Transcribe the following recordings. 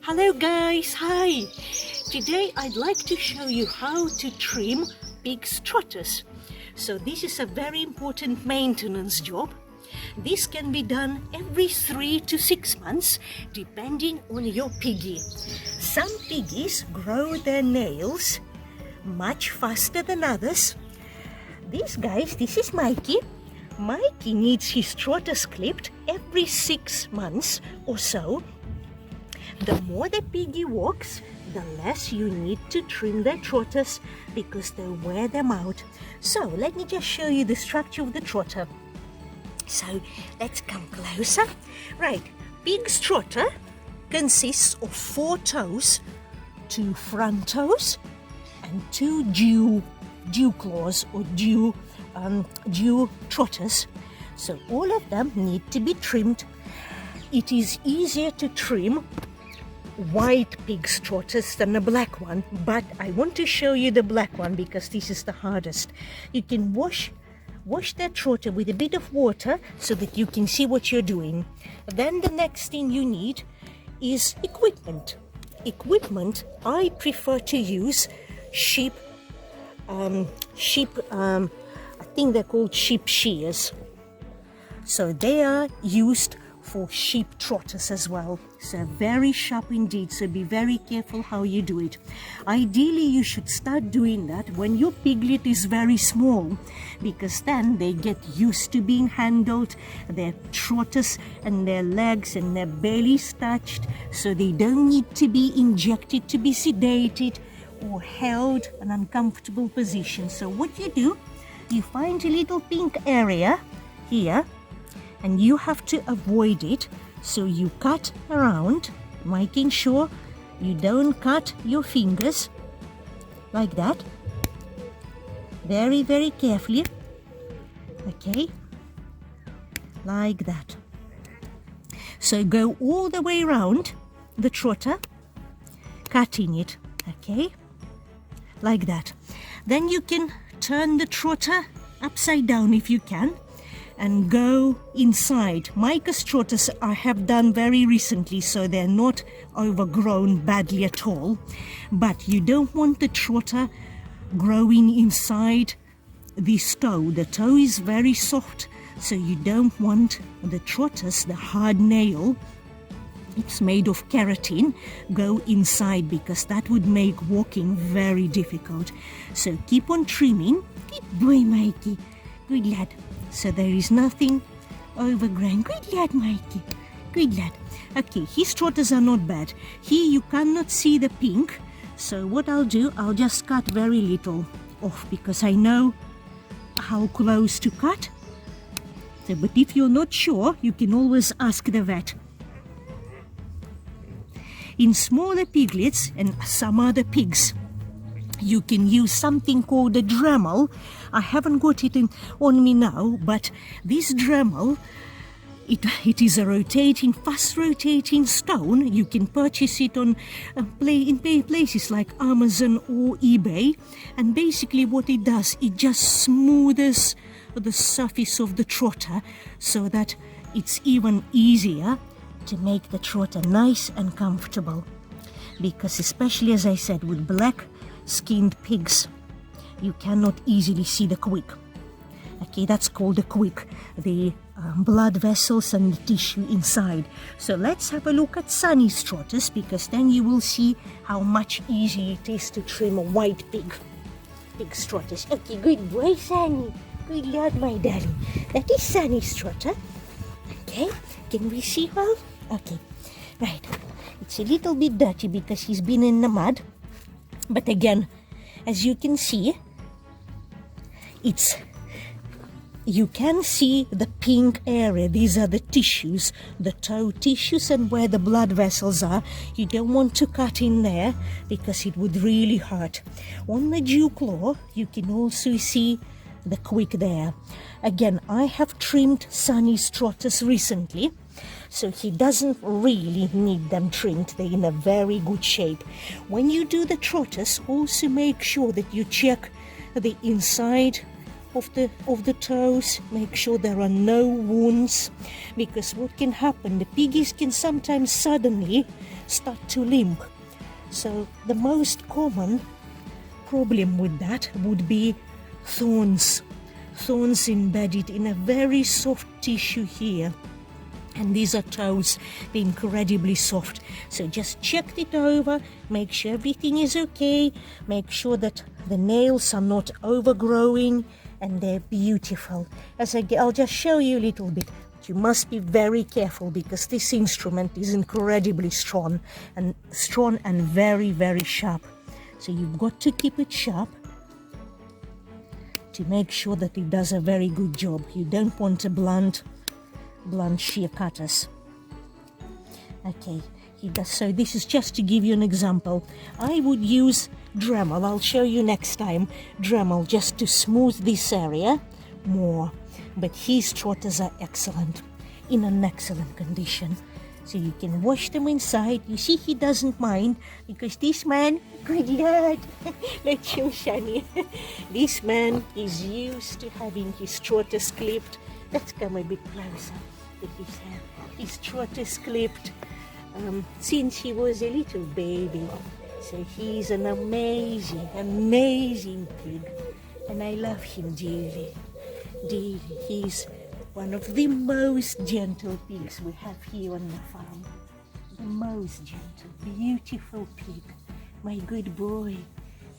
Hello guys, hi! Today I'd like to show you how to trim pig's trotters. So this is a very important maintenance job. This can be done every 3 to 6 months depending on your piggy. Some piggies grow their nails much faster than others. These guys, this is Mikey. Mikey needs his trotters clipped every 6 months or so. The more the piggy walks, the less you need to trim their trotters because they wear them out. So let me just show you the structure of the trotter. So let's come closer. Right, pig's trotter consists of 4 toes, 2 front toes and 2 dew claws or dew trotters. So all of them need to be trimmed. It is easier to trim white pig's trotters than a black one, but I want to show you the black one because this is the hardest. You can wash that trotter with a bit of water so that you can see what you're doing. Then the next thing you need is equipment. I prefer to use sheep, I think they're called sheep shears. So they are used for sheep trotters as well. So very sharp indeed, so be very careful how you do it. Ideally you should start doing that when your piglet is very small, because then they get used to being handled, their trotters and their legs and their bellies touched, so they don't need to be injected, to be sedated or held an uncomfortable position. So what you do, you find a little pink area here and you have to avoid it, so you cut around, making sure you don't cut your fingers like that, very, very carefully, okay, like that. So go all the way around the trotter, cutting it, okay, like that. Then you can turn the trotter upside down if you can, and go inside. Micah's trotters I have done very recently, so they're not overgrown badly at all. But you don't want the trotter growing inside this toe. The toe is very soft, so you don't want the trotters, the hard nail, it's made of keratin, go inside because that would make walking very difficult. So keep on trimming. Good boy, Mikey. Good lad. So there is nothing overgrown. Good lad, Mikey. Good lad. Okay, his trotters are not bad. Here you cannot see the pink. So what I'll do, I'll just cut very little off because I know how close to cut. So, but if you're not sure, you can always ask the vet. In smaller piglets and some other pigs, you can use something called a Dremel. I haven't got it on me now, but this Dremel, it is a fast rotating stone. You can purchase it on places like Amazon or eBay. And basically what it does, it just smooths the surface of the trotter so that it's even easier to make the trotter nice and comfortable. Because especially, as I said, with black skinned pigs, you cannot easily see the quick. Okay, that's called the quick, the blood vessels and the tissue inside. So let's have a look at Sunny's trotters, because then you will see how much easier it is to trim a white pig's trotters. Okay, good boy, Sunny. Good lad, my darling. That is Sunny's trotter. Okay, can we see her? Okay, right. It's a little bit dirty because he's been in the mud. But again, as you can see, you can see the pink area. These are the tissues, the toe tissues and where the blood vessels are. You don't want to cut in there because it would really hurt. On the dew claw, you can also see the quick there. Again, I have trimmed Sunny's trotters recently, so he doesn't really need them trimmed. They're in a very good shape. When you do the trotters, also make sure that you check the inside of the toes. Make sure there are no wounds, because what can happen, the piggies can sometimes suddenly start to limp. So the most common problem with that would be thorns embedded in a very soft tissue here. And these are toes, they're incredibly soft. So just check it over, make sure everything is okay, make sure that the nails are not overgrowing, and they're beautiful. I'll just show you a little bit. You must be very careful, because this instrument is incredibly strong and very, very sharp. So you've got to keep it sharp to make sure that it does a very good job. You don't want a blunt shear cutters. Okay, he does. So this is just to give you an example. I would use Dremel, I'll show you next time, Dremel, just to smooth this area more. But his trotters are excellent, in an excellent condition. So you can wash them inside. You see, he doesn't mind, because this man, good lord, let's show Shani. This man is used to having his trotters clipped. Let's come a bit closer to his hair. His trotters clipped since he was a little baby. So he's an amazing, amazing pig. And I love him dearly. Dearly. He's one of the most gentle pigs we have here on the farm. The most gentle, beautiful pig. My good boy.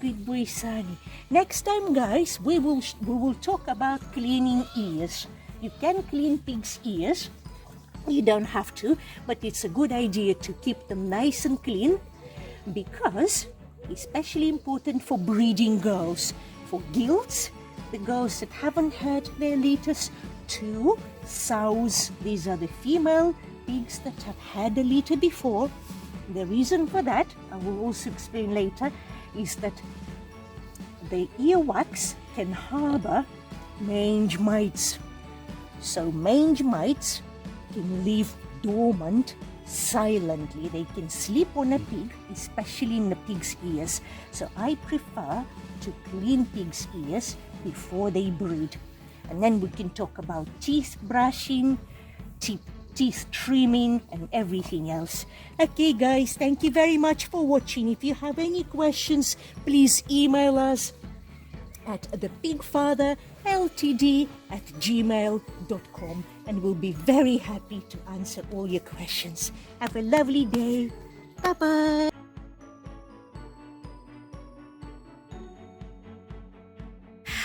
Good boy, Sonny. Next time, guys, we will talk about cleaning ears. You can clean pigs' ears. You don't have to, but it's a good idea to keep them nice and clean, because especially important for breeding girls, for gilts, the girls that haven't had their litters, to sows. These are the female pigs that have had a litter before. The reason for that, I will also explain later, is that the earwax can harbor mange mites. So mange mites can live dormant silently. They can sleep on a pig, especially in the pig's ears. So I prefer to clean pigs' ears before they breed. And then we can talk about teeth brushing, teeth trimming, and everything else. Okay, guys, thank you very much for watching. If you have any questions, please email us at thepigfatherltd@gmail.com, and we'll be very happy to answer all your questions. Have a lovely day. Bye-bye.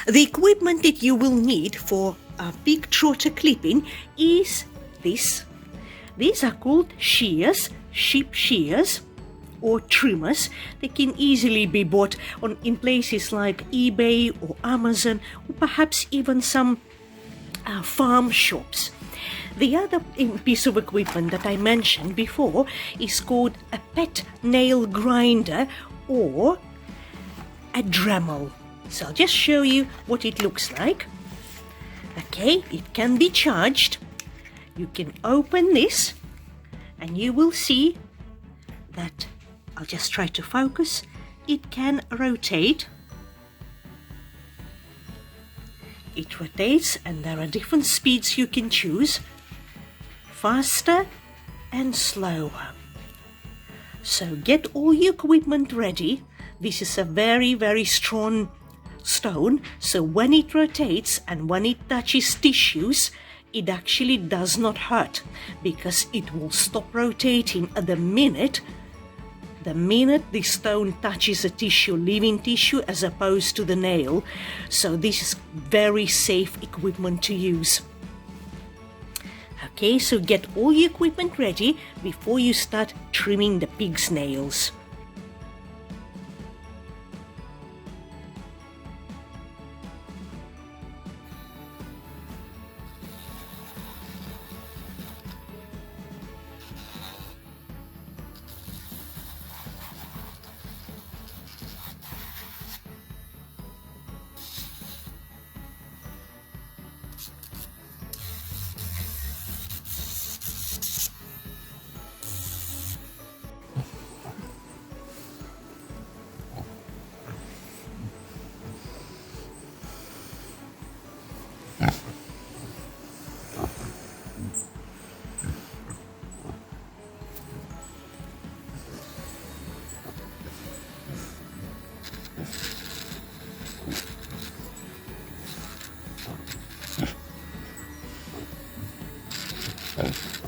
The equipment that you will need for a pig trotter clipping is this. These are called shears, sheep shears, or trimmers. They can easily be bought in places like eBay or Amazon, or perhaps even some farm shops. The other piece of equipment that I mentioned before is called a pet nail grinder or a Dremel. So I'll just show you what it looks like. Okay, it can be charged. You can open this and you will see that, I'll just try to focus, it can rotate. It rotates, and there are different speeds you can choose, faster and slower. So get all your equipment ready. This is a very, very strong stone, so when it rotates and when it touches tissues, it actually does not hurt, because it will stop rotating at the minute the stone touches a tissue, living tissue, as opposed to the nail. So this is very safe equipment to use. Okay, so get all your equipment ready before you start trimming the pig's nails. Frank.